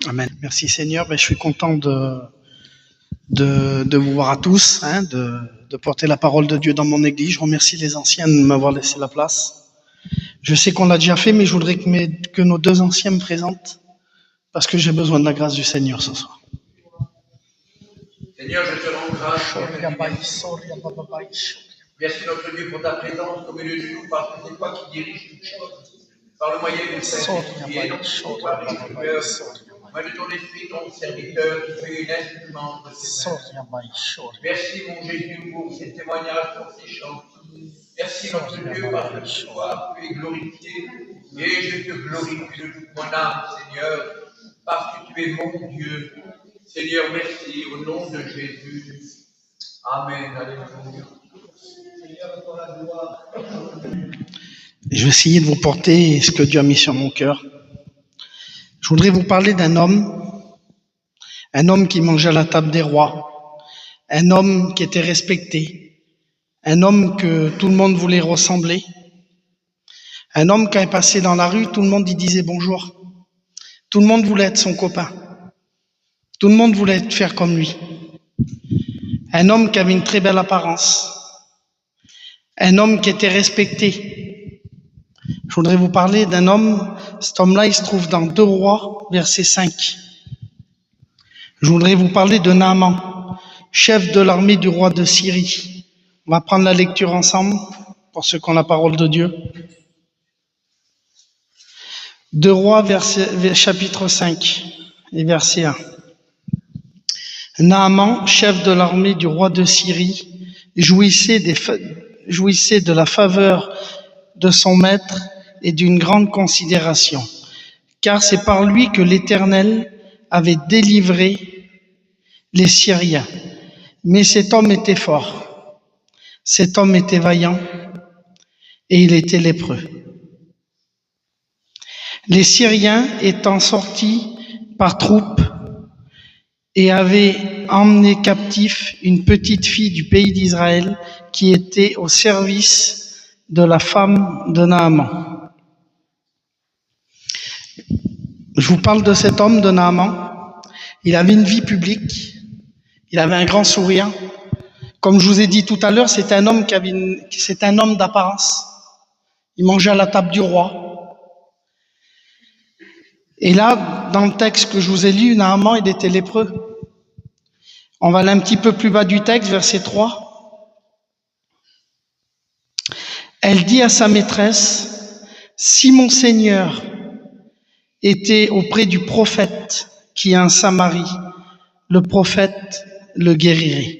Amen. Merci Seigneur. Je suis content de vous voir à tous, de porter la parole de Dieu dans mon église. Je remercie les anciens de m'avoir laissé la place. Je sais qu'on l'a déjà fait, mais je voudrais que nos deux anciens me présentent, parce que j'ai besoin de la grâce du Seigneur ce soir. Seigneur, je te rends grâce. Merci notre Dieu pour ta présence au milieu de nous, parce que c'est toi qui diriges toutes choses. Par le moyen du Saint-Esprit, et non par les cœurs, mais de ton esprit, ton serviteur, qui fait une instrument de ses mains. Merci mon Jésus pour ces témoignages, pour ces chants. Merci notre Dieu, parce que toi, tu es glorifié, et je te glorifie de toute mon âme, Seigneur, parce que tu es mon Dieu. Seigneur, merci, au nom de Jésus. Amen. Alléluia. Je vais essayer de vous porter ce que Dieu a mis sur mon cœur. Je voudrais vous parler d'un homme qui mangeait à la table des rois, un homme qui était respecté, un homme que tout le monde voulait ressembler, un homme qui est passé dans la rue, tout le monde y disait bonjour, tout le monde voulait être son copain, tout le monde voulait faire comme lui, un homme qui avait une très belle apparence, un homme qui était respecté. Je voudrais vous parler d'un homme, cet homme-là, il se trouve dans 2 Rois, verset 5. Je voudrais vous parler de Naaman, chef de l'armée du roi de Syrie. On va prendre la lecture ensemble, pour ceux qui ont la parole de Dieu. 2 Rois, chapitre 5, et verset 1. Naaman, chef de l'armée du roi de Syrie, jouissait de la faveur de son maître et d'une grande considération, car c'est par lui que l'Éternel avait délivré les Syriens. Mais cet homme était fort, cet homme était vaillant, et il était lépreux. Les Syriens étant sortis par troupes et avaient emmené captif une petite fille du pays d'Israël qui était au service de la femme de Naaman. Je vous parle de cet homme, de Naaman. Il avait une vie publique, il avait un grand sourire. Comme je vous ai dit tout à l'heure, c'est un homme d'apparence. Il mangeait à la table du roi. Et là, dans le texte que je vous ai lu, Naaman, il était lépreux. On va aller un petit peu plus bas du texte, verset 3. Elle dit à sa maîtresse, « Si mon Seigneur était auprès du prophète qui est en Samarie, le prophète le guérirait. »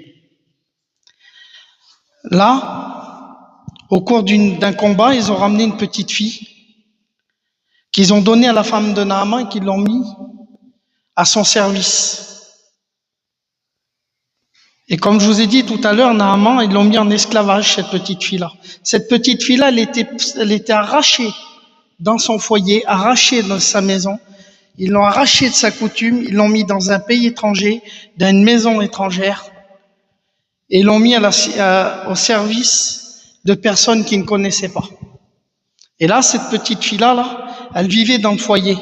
Là, au cours d'un combat, ils ont ramené une petite fille qu'ils ont donnée à la femme de Naaman et qu'ils l'ont mis à son service. Et comme je vous ai dit tout à l'heure, Naaman, ils l'ont mis en esclavage, cette petite fille-là. Cette petite fille-là, elle était arrachée dans son foyer, arrachée dans sa maison. Ils l'ont arrachée de sa coutume, ils l'ont mis dans un pays étranger, dans une maison étrangère, et l'ont mis au service de personnes qui ne connaissaient pas. Et là, cette petite fille-là, elle vivait dans le foyer.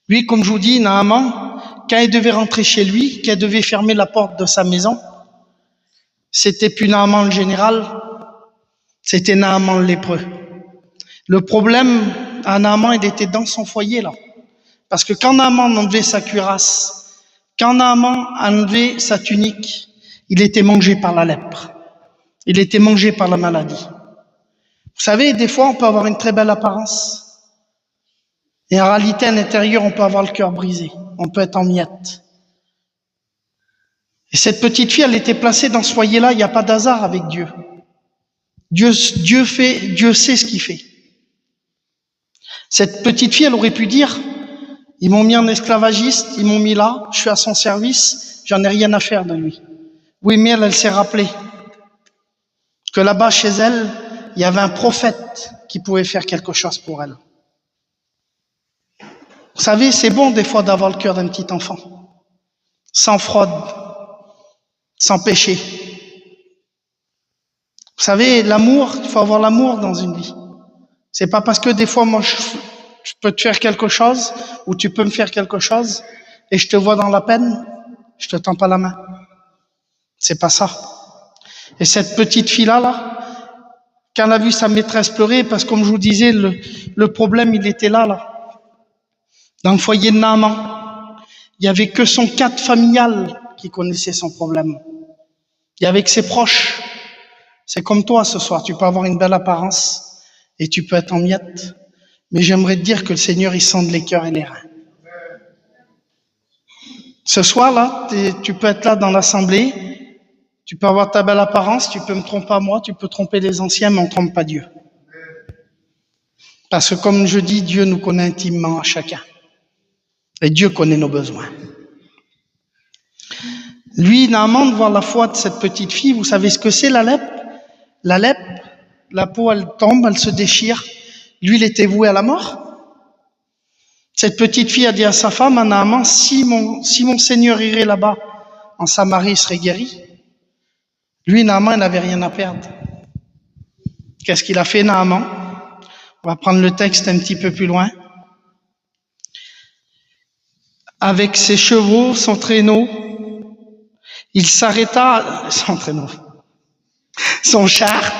Lui, comme je vous dis, Naaman, quand elle devait rentrer chez lui, quand elle devait fermer la porte de sa maison, c'était plus Naaman le général, c'était Naaman le lépreux. Le problème à Naaman, il était dans son foyer là. Parce que quand Naaman enlevait sa cuirasse, quand Naaman enlevait sa tunique, il était mangé par la lèpre. Il était mangé par la maladie. Vous savez, des fois, on peut avoir une très belle apparence. Et en réalité, à l'intérieur, on peut avoir le cœur brisé. On peut être en miettes. Et cette petite fille, elle était placée dans ce foyer-là. Il n'y a pas d'hasard avec Dieu. Dieu sait ce qu'il fait. Cette petite fille, elle aurait pu dire, ils m'ont mis en esclavagiste, ils m'ont mis là, je suis à son service, j'en ai rien à faire de lui. Oui, mais elle s'est rappelée que là-bas, chez elle, il y avait un prophète qui pouvait faire quelque chose pour elle. Vous savez, c'est bon des fois d'avoir le cœur d'un petit enfant, sans fraude, sans péché. Vous savez, l'amour, il faut avoir l'amour dans une vie. C'est pas parce que des fois, moi, je peux te faire quelque chose, ou tu peux me faire quelque chose, et je te vois dans la peine, je te tends pas la main. C'est pas ça. Et cette petite fille-là, quand elle a vu sa maîtresse pleurer, parce que comme je vous disais, le problème, il était là. Dans le foyer de Naaman, il y avait que son cadre familial qui connaissait son problème. Il y avait que ses proches. C'est comme toi ce soir, tu peux avoir une belle apparence et tu peux être en miettes. Mais j'aimerais te dire que le Seigneur, il sonde les cœurs et les reins. Ce soir-là, tu peux être là dans l'assemblée, tu peux avoir ta belle apparence, tu peux me tromper à moi, tu peux tromper les anciens, mais on ne trompe pas Dieu. Parce que comme je dis, Dieu nous connaît intimement à chacun. Et Dieu connaît nos besoins. Lui, Naaman, de voir la foi de cette petite fille, vous savez ce que c'est la lèpre? La lèpre, la peau, elle tombe, elle se déchire. Lui, il était voué à la mort. Cette petite fille a dit à sa femme, à Naaman, si mon Seigneur irait là-bas, en Samarie, il serait guéri. Lui, Naaman, il n'avait rien à perdre. Qu'est-ce qu'il a fait, Naaman? On va prendre le texte un petit peu plus loin. Avec ses chevaux, son traîneau, il s'arrêta, son char,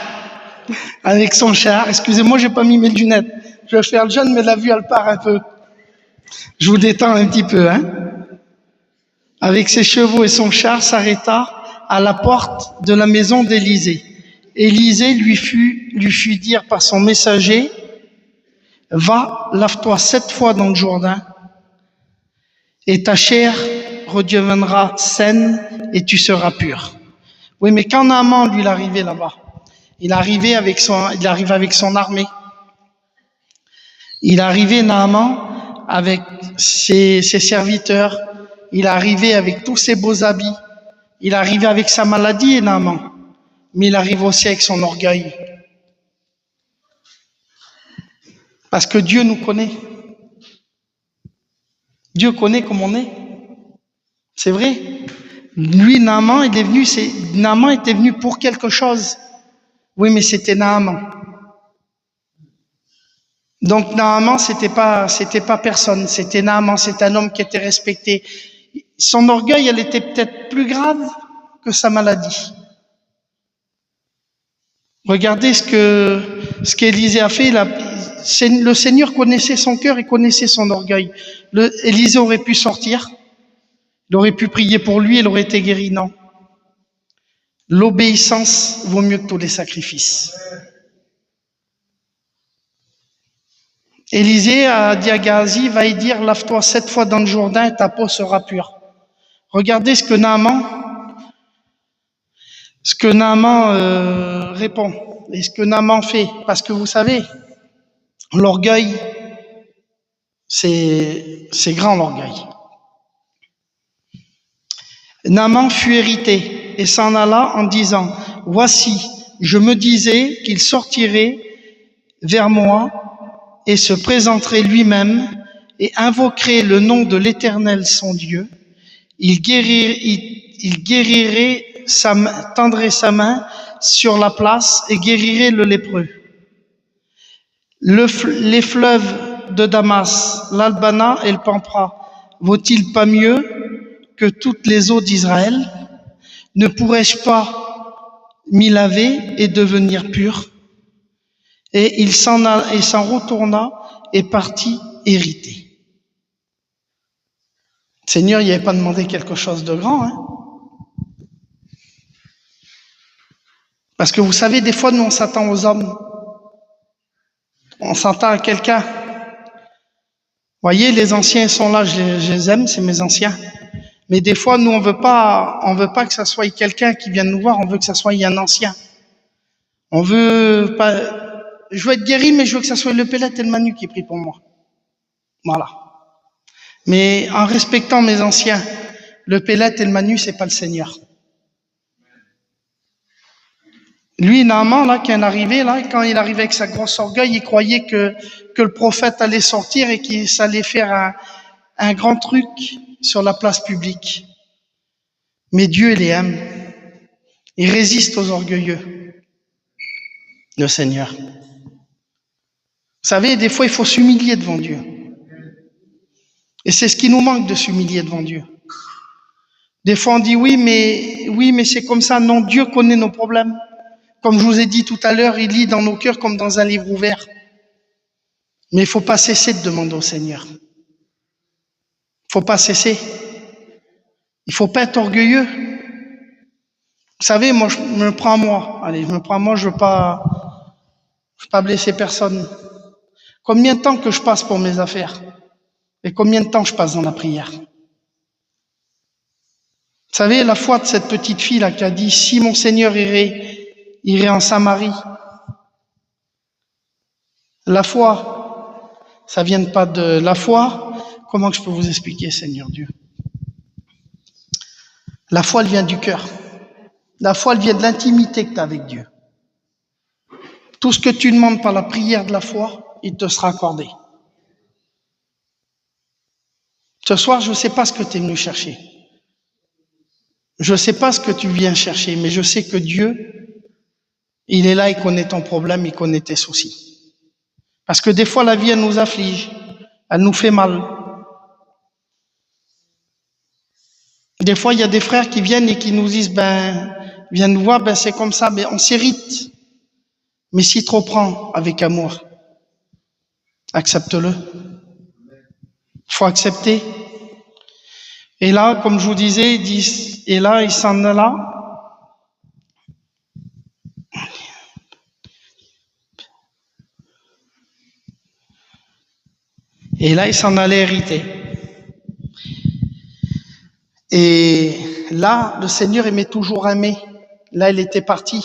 avec son char. Excusez-moi, j'ai pas mis mes lunettes. Je vais faire le jeune, mais la vue, elle part un peu. Je vous détends un petit peu, hein. Avec ses chevaux et son char, s'arrêta à la porte de la maison d'Élisée. Élisée lui fit dire par son messager, va, lave-toi 7 fois dans le Jourdain, et ta chair redeviendra saine et tu seras pur. Oui, mais quand Naaman, lui, il arrivait là-bas, il arrivait avec son armée. Il arrivait, Naaman, avec ses serviteurs. Il arrivait avec tous ses beaux habits. Il arrivait avec sa maladie, Naaman. Mais il arrive aussi avec son orgueil. Parce que Dieu nous connaît. Dieu connaît comme on est. C'est vrai. Lui, Naaman était venu pour quelque chose. Oui, mais c'était Naaman. Donc Naaman, c'était pas personne. C'était Naaman, c'est un homme qui était respecté. Son orgueil, elle était peut-être plus grave que sa maladie. Regardez ce qu'Élisée a fait. Le Seigneur connaissait son cœur et connaissait son orgueil. Élisée aurait pu sortir. Il aurait pu prier pour lui, il aurait été guéri. Non. L'obéissance vaut mieux que tous les sacrifices. Élisée a dit à Géhazi, va y dire, lave-toi 7 fois dans le Jourdain et ta peau sera pure. Regardez ce que Naaman répond et ce que Naaman fait. Parce que vous savez, l'orgueil, c'est grand l'orgueil. Naaman fut irrité et s'en alla en disant, voici, je me disais qu'il sortirait vers moi et se présenterait lui-même et invoquerait le nom de l'Éternel son Dieu. Il tendrait sa main sur la place et guérirait le lépreux. Les fleuves de Damas, l'Albana et le Pampra, vaut-il pas mieux que toutes les eaux d'Israël? Ne pourrais-je pas m'y laver et devenir pur? Et il s'en retourna et partit irrité. Seigneur, il n'avait pas demandé quelque chose de grand, hein? Parce que vous savez, des fois, nous, on s'attend aux hommes. On s'attend à quelqu'un. Voyez, les anciens sont là, je les aime, c'est mes anciens. Mais des fois, nous, on veut pas que ça soit quelqu'un qui vienne nous voir, on veut que ça soit un ancien. On veut pas, je veux être guéri, mais je veux que ça soit le Pélette et le Manu qui prient pour moi. Voilà. Mais en respectant mes anciens, le Pélette et le Manu, c'est pas le Seigneur. Lui, Naaman, là, quand il arrivait avec sa grosse orgueil, il croyait que le prophète allait sortir et qu'il allait faire un grand truc sur la place publique. Mais Dieu, il les aime. Il résiste aux orgueilleux. Le Seigneur. savez, des fois, il faut s'humilier devant Dieu. Et c'est ce qui nous manque, de s'humilier devant Dieu. Des fois, on dit oui, mais c'est comme ça. Non, Dieu connaît nos problèmes. Comme je vous ai dit tout à l'heure, il lit dans nos cœurs comme dans un livre ouvert. Mais il faut pas cesser de demander au Seigneur. Il faut pas cesser. Il faut pas être orgueilleux. Vous savez, moi, je me prends à moi. Allez, je me prends à moi, je veux pas blesser personne. Combien de temps que je passe pour mes affaires? Et combien de temps je passe dans la prière? Vous savez, la foi de cette petite fille là qui a dit, si mon Seigneur irait en Samarie. La foi, ça vient pas de la foi. Comment je peux vous expliquer, Seigneur Dieu? La foi, elle vient du cœur. La foi, elle vient de l'intimité que tu as avec Dieu. Tout ce que tu demandes par la prière de la foi, il te sera accordé. Ce soir, je ne sais pas ce que tu es venu chercher. Je ne sais pas ce que tu viens chercher, mais je sais que Dieu, il est là, il connaît ton problème, il connaît tes soucis. Parce que des fois, la vie, elle nous afflige, elle nous fait mal. Des fois, il y a des frères qui viennent et qui nous disent, viens nous voir, c'est comme ça, mais on s'irrite. Mais si tu reprends avec amour, accepte-le. Il faut accepter. Et là, comme je vous disais, il s'en alla. Et là, il s'en allait hériter. Et là, le Seigneur aimait toujours aimer. Là, il était parti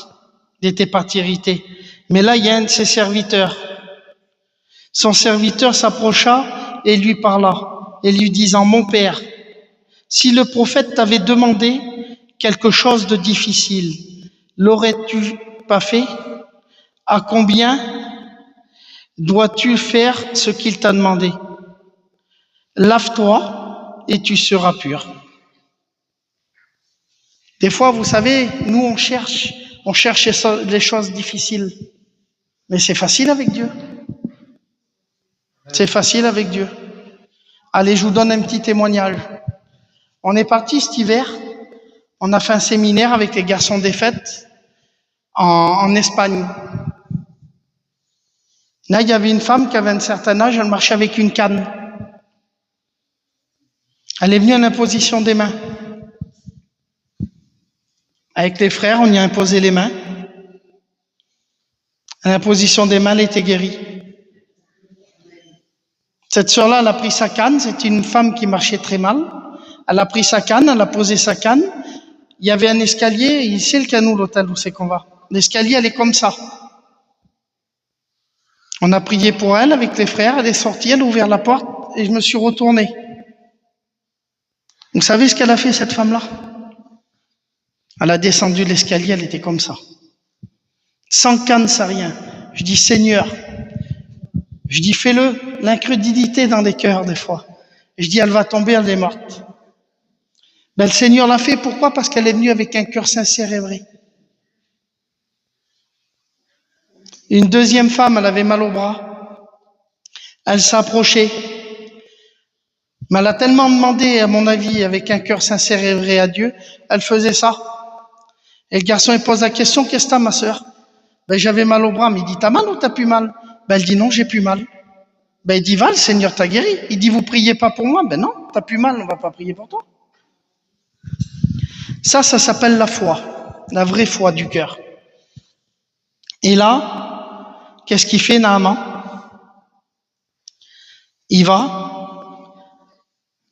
hériter. Mais là, il y a un de ses serviteurs. Son serviteur s'approcha et lui parla, et lui disant, mon père, si le prophète t'avait demandé quelque chose de difficile, l'aurais-tu pas fait? À combien dois-tu faire ce qu'il t'a demandé? Lave-toi et tu seras pur. Des fois, vous savez, nous on cherche les choses difficiles. Mais c'est facile avec Dieu. C'est facile avec Dieu. Allez, je vous donne un petit témoignage. On est parti cet hiver, on a fait un séminaire avec les garçons des fêtes en Espagne. Là, il y avait une femme qui avait un certain âge, elle marchait avec une canne. Elle est venue à l'imposition des mains. Avec les frères, on y a imposé les mains. À l'imposition des mains, elle était guérie. Cette sœur-là, elle a pris sa canne, c'est une femme qui marchait très mal. Elle a pris sa canne, elle a posé sa canne. Il y avait un escalier, ici le Canou, l'hôtel où c'est qu'on va. L'escalier, elle est comme ça. On a prié pour elle avec les frères, elle est sortie, elle a ouvert la porte et je me suis retourné. Vous savez ce qu'elle a fait, cette femme-là? Elle a descendu l'escalier, elle était comme ça. Sans canne, sans rien. Je dis, Seigneur, je dis, fais-le, l'incrédulité dans les cœurs des fois. Je dis, elle va tomber, elle est morte. Le Seigneur l'a fait, pourquoi? Parce qu'elle est venue avec un cœur sincère et vrai. Une deuxième femme, elle avait mal au bras. Elle s'approchait. Mais elle a tellement demandé, à mon avis, avec un cœur sincère et vrai à Dieu, elle faisait ça. Et le garçon, il pose la question, qu'est-ce que t'as, ma sœur? J'avais mal au bras. Mais il dit, t'as mal ou t'as plus mal? Elle dit, non, j'ai plus mal. Il dit, va, le Seigneur t'a guéri. Il dit, vous priez pas pour moi? Non, t'as plus mal, on va pas prier pour toi. Ça s'appelle la foi, la vraie foi du cœur. Et là, qu'est-ce qu'il fait, Naaman? Il va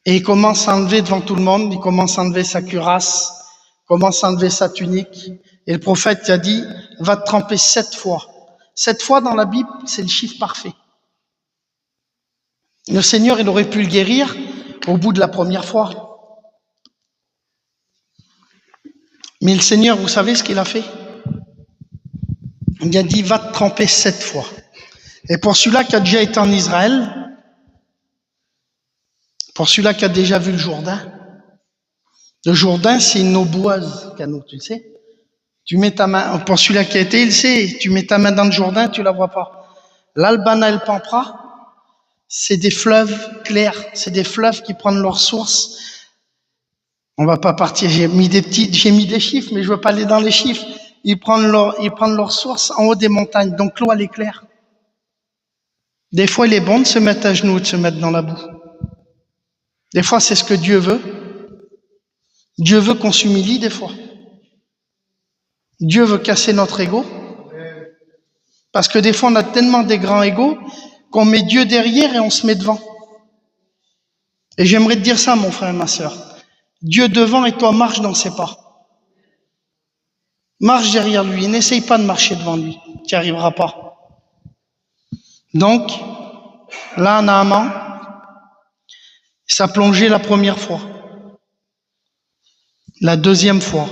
et il commence à enlever devant tout le monde, il commence à enlever sa cuirasse, commence à enlever sa tunique. Et le prophète a dit, va te tremper 7 fois. 7 fois dans la Bible, c'est le chiffre parfait. Le Seigneur, il aurait pu le guérir au bout de la première fois. Mais le Seigneur, vous savez ce qu'il a fait? Il a dit, va te tremper 7 fois. Et pour celui-là qui a déjà été en Israël, pour celui-là qui a déjà vu le Jourdain, c'est une eau boueuse, Canou, tu le sais. Tu mets ta main, pour celui-là qui a été, il sait, tu mets ta main dans le Jourdain, tu la vois pas. L'Albana et le Pampra, c'est des fleuves clairs, c'est des fleuves qui prennent leur source. On va pas partir, j'ai mis des chiffres, mais je veux pas aller dans les chiffres. Ils prennent leur source en haut des montagnes, donc l'eau elle est claire. Des fois il est bon de se mettre à genoux, de se mettre dans la boue. Des fois c'est ce que Dieu veut. Dieu veut qu'on s'humilie des fois. Dieu veut casser notre ego. Parce que des fois on a tellement des grands égos qu'on met Dieu derrière et on se met devant. Et j'aimerais te dire ça, mon frère et ma sœur. Dieu devant et toi marche dans ses pas. Marche derrière lui, n'essaye pas de marcher devant lui, tu n'y arriveras pas. Donc, là, Naaman, ça a plongé la première fois, la deuxième fois,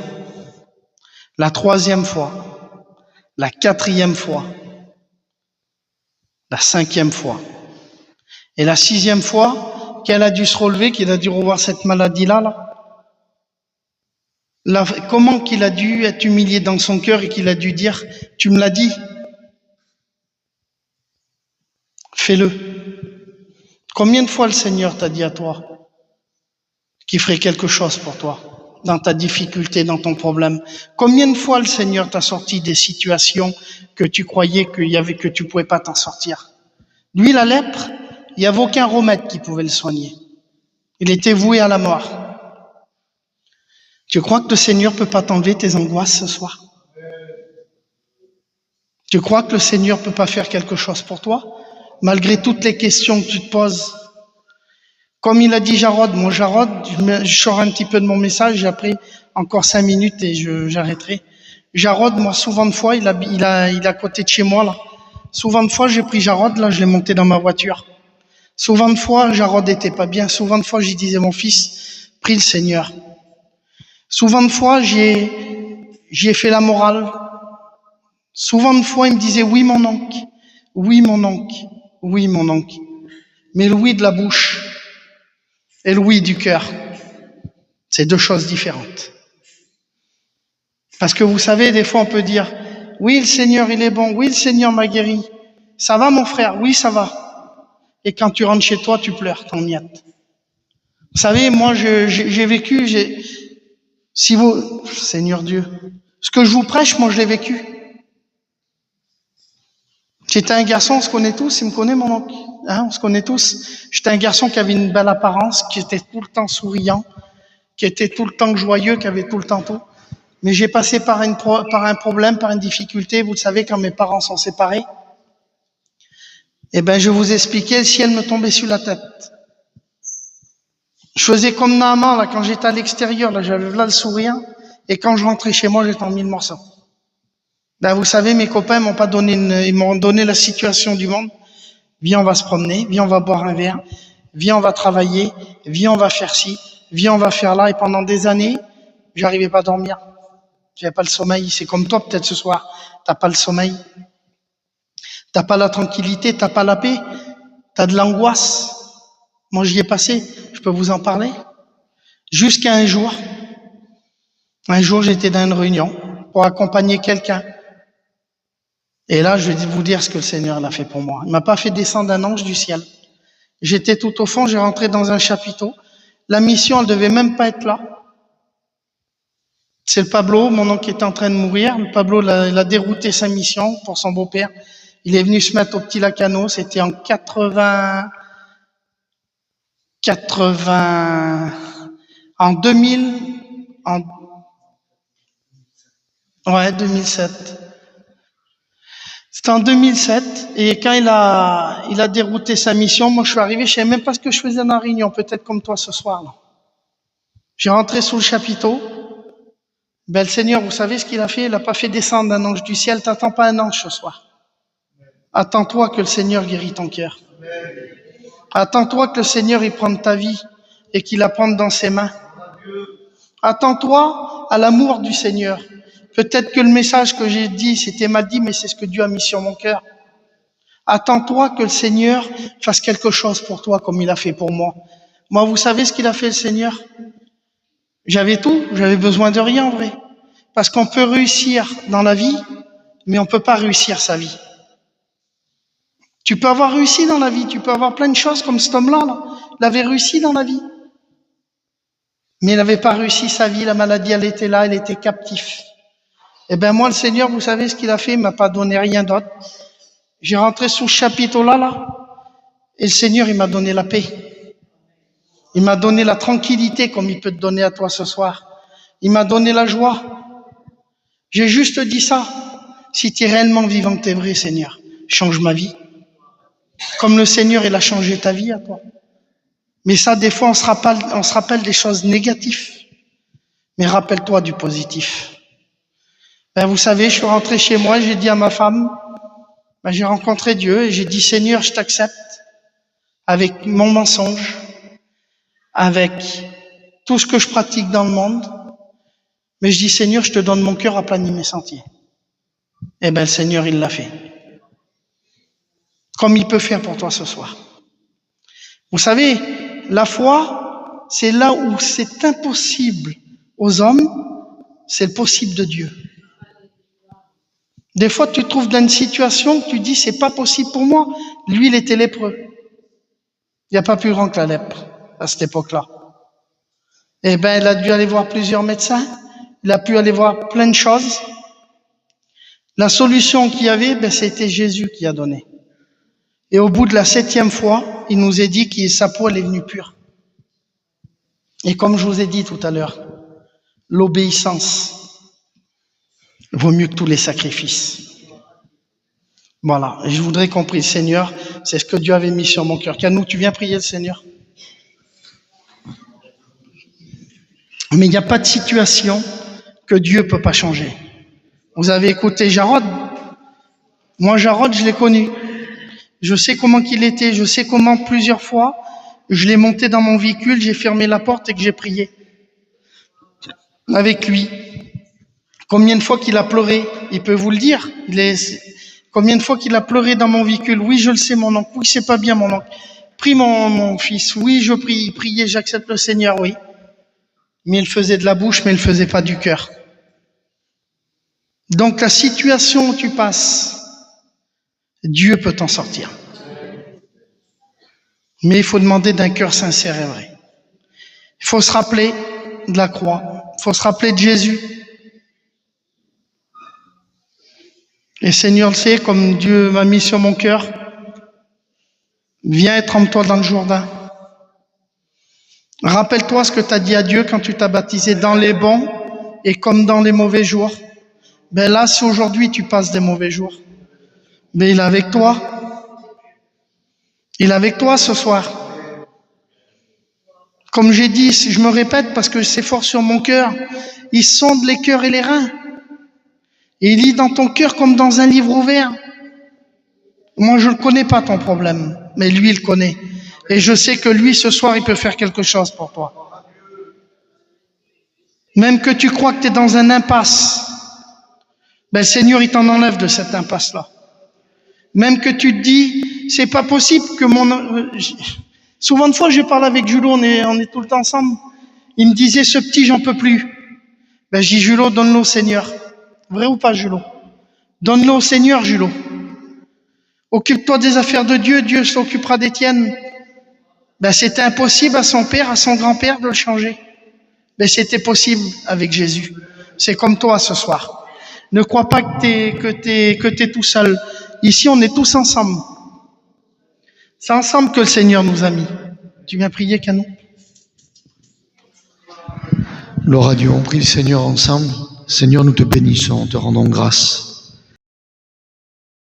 la troisième fois, la quatrième fois, la cinquième fois. Et la sixième fois, qu'elle a dû se relever, qu'il a dû revoir cette maladie-là, comment qu'il a dû être humilié dans son cœur et qu'il a dû dire, tu me l'as dit, fais-le. Combien de fois le Seigneur t'a dit à toi qu'il ferait quelque chose pour toi, dans ta difficulté, dans ton problème? Combien de fois le Seigneur t'a sorti des situations que tu croyais que tu pouvais pas t'en sortir? Lui, la lèpre, il n'y avait aucun remède qui pouvait le soigner. Il était voué à la mort. Tu crois que le Seigneur peut pas t'enlever tes angoisses ce soir? Tu crois que le Seigneur peut pas faire quelque chose pour toi, malgré toutes les questions que tu te poses? Comme il a dit Jarod, moi Jarod, je sors un petit peu de mon message, j'ai pris encore 5 minutes et j'arrêterai. Jarod, moi souvent de fois, il est à côté de chez moi là. Souvent de fois, j'ai pris Jarod, là, je l'ai monté dans ma voiture. Souvent de fois, Jarod était pas bien. Souvent de fois, j'y disais, mon fils, prie le Seigneur. Souvent de fois, j'ai fait la morale. Souvent de fois, il me disait, oui, mon oncle. Oui, mon oncle. Oui, mon oncle. Mais le oui de la bouche et le oui du cœur, c'est deux choses différentes. Parce que vous savez, des fois, on peut dire, oui, le Seigneur, il est bon. Oui, le Seigneur m'a guéri. Ça va, mon frère? Oui, ça va. Et quand tu rentres chez toi, tu pleures, ton miette. Vous savez, moi, j'ai vécu, si vous, Seigneur Dieu, ce que je vous prêche, moi, je l'ai vécu. J'étais un garçon, on se connaît tous, il me connaît, mon oncle. Hein, on se connaît tous. J'étais un garçon qui avait une belle apparence, qui était tout le temps souriant, qui était tout le temps joyeux, qui avait tout le temps tout. Mais j'ai passé par un problème, par une difficulté. Vous le savez, quand mes parents sont séparés, eh ben, je vous expliquais, le ciel me tombait sur la tête. Je faisais comme Naaman, là, quand j'étais à l'extérieur, là, j'avais là le sourire, et quand je rentrais chez moi, j'étais en 1000 morceaux. Ben, vous savez, mes copains ils m'ont donné la situation du monde. Viens, on va se promener, viens, on va boire un verre, viens, on va travailler, viens, on va faire ci, viens, on va faire là, et pendant des années, j'arrivais pas à dormir. J'avais pas le sommeil. C'est comme toi, peut-être ce soir, t'as pas le sommeil. T'as pas la tranquillité, t'as pas la paix, t'as de l'angoisse. Moi, j'y ai passé, je peux vous en parler. Jusqu'à un jour, j'étais dans une réunion pour accompagner quelqu'un. Et là, je vais vous dire ce que le Seigneur l'a fait pour moi. Il m'a pas fait descendre un ange du ciel. J'étais tout au fond, j'ai rentré dans un chapiteau. La mission, elle devait même pas être là. C'est le Pablo, mon oncle qui était en train de mourir. Le Pablo, il a dérouté sa mission pour son beau-père. Il est venu se mettre au Petit Lacano, c'était en 2007. C'était en 2007, et quand il a dérouté sa mission, moi je suis arrivé, je savais même pas ce que je faisais dans la réunion, peut-être comme toi ce soir, là. J'ai rentré sous le chapiteau. Ben, le Seigneur, vous savez ce qu'il a fait? Il a pas fait descendre un ange du ciel. T'attends pas un ange ce soir. Attends-toi que le Seigneur guérit ton cœur. Attends-toi que le Seigneur il prenne ta vie et qu'il la prenne dans ses mains. Attends-toi à l'amour du Seigneur. Peut-être que le message que j'ai dit, c'était mal dit, mais c'est ce que Dieu a mis sur mon cœur. Attends-toi que le Seigneur fasse quelque chose pour toi comme il a fait pour moi. Moi, vous savez ce qu'il a fait, le Seigneur? J'avais tout, j'avais besoin de rien en vrai. Parce qu'on peut réussir dans la vie, mais on peut pas réussir sa vie. Tu peux avoir réussi dans la vie, tu peux avoir plein de choses comme cet homme-là, là. Il avait réussi dans la vie. Mais il n'avait pas réussi sa vie, la maladie, elle était là, il était captif. Eh ben moi, le Seigneur, vous savez ce qu'il a fait? Il m'a pas donné rien d'autre. J'ai rentré sous ce chapitre-là, là, et le Seigneur, il m'a donné la paix. Il m'a donné la tranquillité comme il peut te donner à toi ce soir. Il m'a donné la joie. J'ai juste dit ça. Si tu es réellement vivant, que tu es vrai, Seigneur, change ma vie. Comme le Seigneur, il a changé ta vie à toi. Mais ça, des fois, on se rappelle des choses négatives. Mais rappelle-toi du positif. Ben, vous savez, je suis rentré chez moi, j'ai dit à ma femme, ben, j'ai rencontré Dieu et j'ai dit, Seigneur, je t'accepte avec mon mensonge, avec tout ce que je pratique dans le monde. Mais je dis, Seigneur, je te donne mon cœur, aplanis mes sentiers. Eh ben, le Seigneur, il l'a fait. Comme il peut faire pour toi ce soir. Vous savez, la foi, c'est là où c'est impossible aux hommes, c'est le possible de Dieu. Des fois, tu te trouves dans une situation que tu dis, c'est pas possible pour moi. Lui, il était lépreux. Il n'y a pas plus grand que la lèpre à cette époque-là. Eh ben, il a dû aller voir plusieurs médecins. Il a pu aller voir plein de choses. La solution qu'il y avait, ben, c'était Jésus qui a donné. Et au bout de la 7e fois, il nous a dit que sa peau, elle est venue pure. Et comme je vous ai dit tout à l'heure, l'obéissance vaut mieux que tous les sacrifices. Voilà. Et je voudrais qu'on prie le Seigneur. C'est ce que Dieu avait mis sur mon cœur. Canou, tu viens prier le Seigneur? Mais il n'y a pas de situation que Dieu ne peut pas changer. Vous avez écouté Jarod? Moi, Jarod, je l'ai connu. Je sais comment qu'il était. Je sais comment plusieurs fois, je l'ai monté dans mon véhicule, j'ai fermé la porte et que j'ai prié avec lui. Combien de fois qu'il a pleuré? Il peut vous le dire. Combien de fois qu'il a pleuré dans mon véhicule? Oui, je le sais, mon oncle. Oui, c'est pas bien, mon oncle. Prie mon fils. Oui, je prie. Priez, j'accepte le Seigneur, oui. Mais il faisait de la bouche, mais il faisait pas du cœur. Donc, la situation où tu passes, Dieu peut t'en sortir. Mais il faut demander d'un cœur sincère et vrai. Il faut se rappeler de la croix. Il faut se rappeler de Jésus. Et Seigneur le sait, comme Dieu m'a mis sur mon cœur, viens et trempe-toi dans le Jourdain. Rappelle-toi ce que tu as dit à Dieu quand tu t'as baptisé dans les bons et comme dans les mauvais jours. Ben là, si aujourd'hui tu passes des mauvais jours, ben il est avec toi. Il est avec toi ce soir. Comme j'ai dit, je me répète parce que c'est fort sur mon cœur, il sonde les cœurs et les reins. Et il lit dans ton cœur comme dans un livre ouvert. Moi, je ne connais pas ton problème, mais lui, il le connaît. Et je sais que lui, ce soir, il peut faire quelque chose pour toi. Même que tu crois que tu es dans un impasse, ben, le Seigneur, il t'en enlève de cette impasse-là. Même que tu te dis, c'est pas possible que Souvent de fois, je parle avec Julot, on est tout le temps ensemble. Il me disait, ce petit, j'en peux plus. Ben, je dis, Julot, donne-le au Seigneur. Vrai ou pas, Julot? Donne-le au Seigneur, Julot. Occupe-toi des affaires de Dieu, Dieu s'occupera des tiennes. Ben, c'était impossible à son père, à son grand-père de le changer. Ben, c'était possible avec Jésus. C'est comme toi ce soir. Ne crois pas que t'es tout seul. Ici, on est tous ensemble. C'est ensemble que le Seigneur nous a mis. Tu viens prier, Canon? Gloire à Dieu, on prie le Seigneur ensemble. Seigneur, nous te bénissons, te rendons grâce.